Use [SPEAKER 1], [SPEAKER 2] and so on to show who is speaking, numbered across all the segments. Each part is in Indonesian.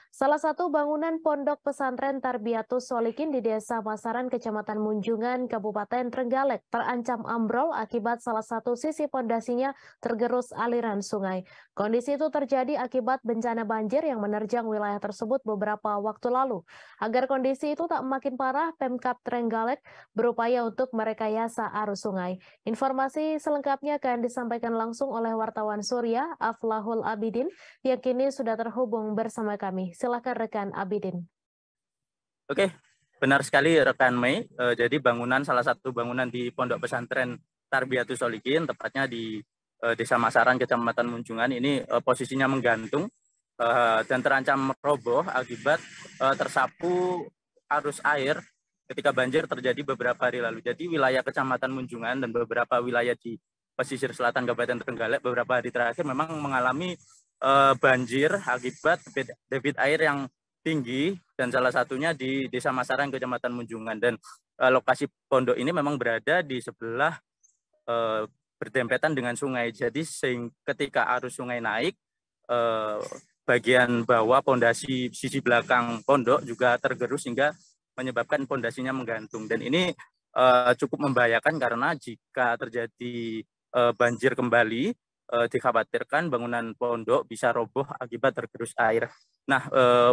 [SPEAKER 1] Salah satu bangunan pondok pesantren Tarbiyatus Sholikin di Desa Masaran, Kecamatan Munjungan, Kabupaten Trenggalek terancam ambrol akibat salah satu sisi pondasinya tergerus aliran sungai. Kondisi itu terjadi akibat bencana banjir yang menerjang wilayah tersebut beberapa waktu lalu. Agar kondisi itu tak makin parah, Pemkab Trenggalek berupaya untuk merekayasa arus sungai. Informasi selengkapnya akan disampaikan langsung oleh wartawan Surya, Aflahul Abidin, yang kini sudah terhubung bersama kami. Silakan rekan Abidin.
[SPEAKER 2] Oke, benar sekali rekan Mei. Jadi salah satu bangunan di Pondok Pesantren Tarbiyatus Sholikin, tepatnya di Desa Masaran, Kecamatan Munjungan, ini posisinya menggantung dan terancam roboh akibat tersapu arus air ketika banjir terjadi beberapa hari lalu. Jadi wilayah Kecamatan Munjungan dan beberapa wilayah di pesisir selatan Kabupaten Trenggalek beberapa hari terakhir memang mengalami banjir akibat debit air yang tinggi, dan salah satunya di Desa Masaran, Kecamatan Munjungan. Dan lokasi pondok ini memang berada di sebelah berdempetan dengan sungai. Jadi ketika arus sungai naik, bagian bawah pondasi sisi belakang pondok juga tergerus hingga menyebabkan pondasinya menggantung. Dan ini cukup membahayakan karena jika terjadi banjir kembali, dikhawatirkan bangunan pondok bisa roboh akibat tergerus air. Nah,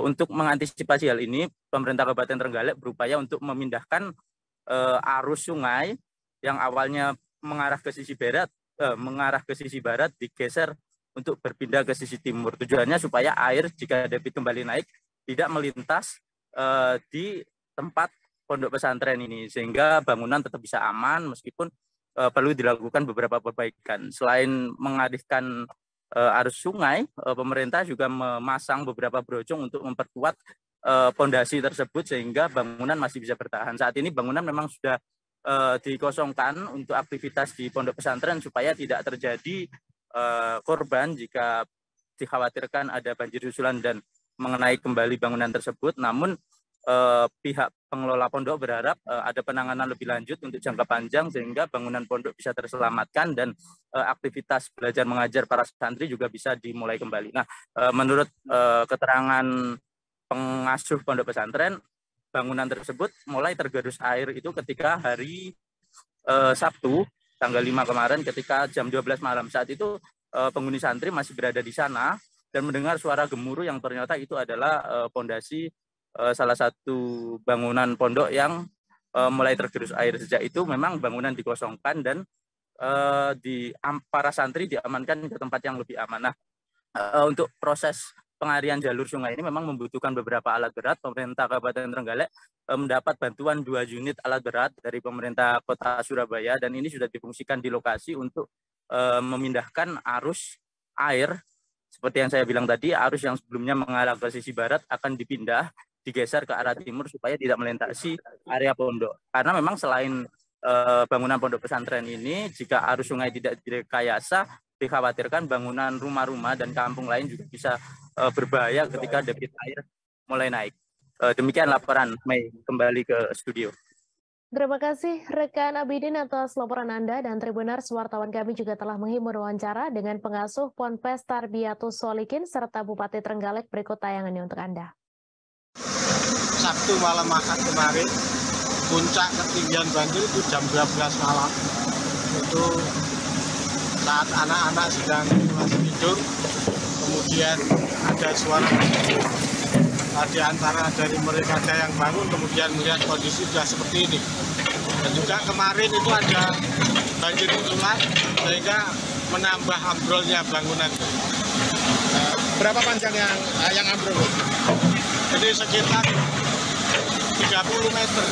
[SPEAKER 2] untuk mengantisipasi hal ini, pemerintah Kabupaten Trenggalek berupaya untuk memindahkan arus sungai yang awalnya mengarah ke sisi barat digeser untuk berpindah ke sisi timur. Tujuannya supaya air jika debit kembali naik tidak melintas di tempat pondok pesantren ini, sehingga bangunan tetap bisa aman meskipun perlu dilakukan beberapa perbaikan. Selain mengalihkan arus sungai, pemerintah juga memasang beberapa brojong untuk memperkuat pondasi tersebut sehingga bangunan masih bisa bertahan. Saat ini bangunan memang sudah dikosongkan untuk aktivitas di pondok pesantren supaya tidak terjadi korban jika dikhawatirkan ada banjir susulan dan mengenai kembali bangunan tersebut. Namun pihak pengelola pondok berharap ada penanganan lebih lanjut untuk jangka panjang sehingga bangunan pondok bisa terselamatkan dan aktivitas belajar mengajar para santri juga bisa dimulai kembali. Nah, menurut keterangan pengasuh pondok pesantren, bangunan tersebut mulai tergerus air itu ketika hari Sabtu tanggal 5 kemarin ketika jam 12 malam. Saat itu penghuni santri masih berada di sana dan mendengar suara gemuruh yang ternyata itu adalah pondasi salah satu bangunan pondok yang mulai tergerus air. Sejak itu memang bangunan dikosongkan dan para santri diamankan ke tempat yang lebih aman. Nah, untuk proses pengalihan jalur sungai ini memang membutuhkan beberapa alat berat. Pemerintah Kabupaten Trenggalek mendapat bantuan 2 unit alat berat dari pemerintah Kota Surabaya, dan ini sudah difungsikan di lokasi untuk memindahkan arus air. Seperti yang saya bilang tadi, arus yang sebelumnya mengarah ke sisi barat akan digeser ke arah timur supaya tidak melintasi area pondok. Karena memang selain bangunan pondok pesantren ini, jika arus sungai tidak direkayasa, dikhawatirkan bangunan rumah-rumah dan kampung lain juga bisa berbahaya ketika debit air mulai naik. Demikian laporan, Mei, kembali ke studio.
[SPEAKER 1] Terima kasih rekan Abidin atas laporan Anda, dan Tribuners, wartawan kami juga telah menghimpun wawancara dengan pengasuh Ponpes Tarbiyatus Sholikin serta Bupati Trenggalek. Berikut tayangannya untuk Anda.
[SPEAKER 3] Sabtu malam Ahad kemarin, puncak ketinggian banjir itu jam 12 malam. Itu saat anak-anak sedang masih tidur, kemudian ada suara di antara dari mereka ada yang bangun, kemudian melihat kondisi sudah seperti ini. Dan juga kemarin itu ada banjir susulan sehingga menambah ambrolnya bangunan.
[SPEAKER 4] Berapa panjang yang ambrol?
[SPEAKER 3] Jadi sekitar 30 meter.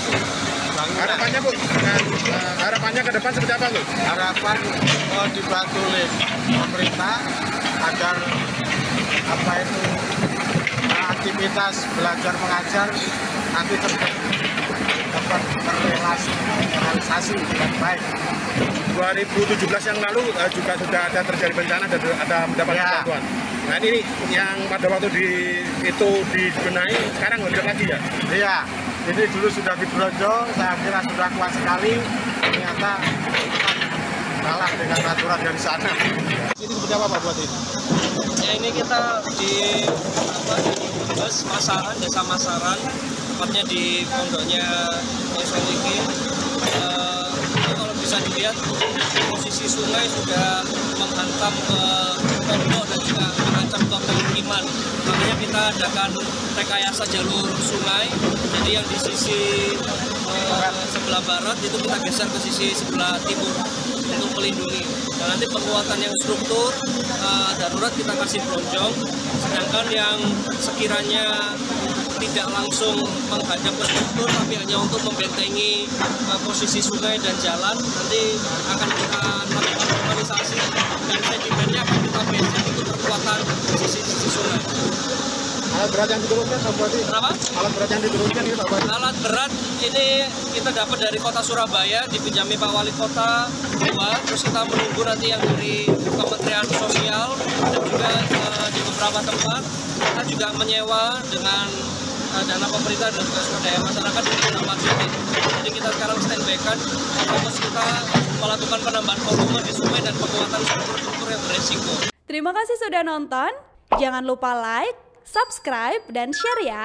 [SPEAKER 4] Harapannya Bu, harapannya ke depan seperti apa Bu?
[SPEAKER 3] Harapan dibantu oleh pemerintah agar aktivitas belajar mengajar nanti dapat terrealisasi dengan baik.
[SPEAKER 4] 2017 yang lalu juga sudah ada terjadi bencana dan ada mendapatkan bantuan. Nah ini yang pada waktu itu dibenahi, sekarang nggak lagi ya?
[SPEAKER 3] Iya, ini dulu sudah diberojol, saya kira sudah kuat sekali, ternyata kalah dengan aturan dari sana. Ini seperti apa Pak buat ini?
[SPEAKER 5] Ya ini kita di bus Masaran, Desa Masaran, tepatnya di pondoknya Solikin. Kalau bisa dilihat posisi sungai sudah menghantam ke pondok dan juga mengancam ke pemukiman. Makanya kita adakan rekayasa jalur sungai. Jadi yang di sisi sebelah barat itu kita geser ke sisi sebelah timur untuk melindungi. Dan nanti penguatan yang struktur darurat kita kasih bronjong, sedangkan yang sekiranya tidak langsung menghadap ke struktur tapi hanya untuk membentengi posisi sungai dan jalan, nanti akan kita lakukan normalisasi dan sedimennya akan kita basic untuk kekuatan sisi sungai.
[SPEAKER 3] Alat berat yang diturunkan Pak Bupati?
[SPEAKER 5] Kenapa?
[SPEAKER 3] Alat berat yang diturunkan ini Pak Bupati?
[SPEAKER 5] Alat berat ini kita dapat dari kota Surabaya, dipinjami Pak Wali Kota 2, terus kita menunggu nanti yang dari Kementerian Sosial dan juga di beberapa tempat. Kita juga menyewa dengan dana pemerintah dan juga swadaya masyarakat di beberapa titik. Jadi kita sekarang standby kan, fokus kita melakukan penambahan volume di sungai dan penguatan struktur yang beresiko.
[SPEAKER 6] Terima kasih sudah nonton, jangan lupa like, subscribe, dan share ya!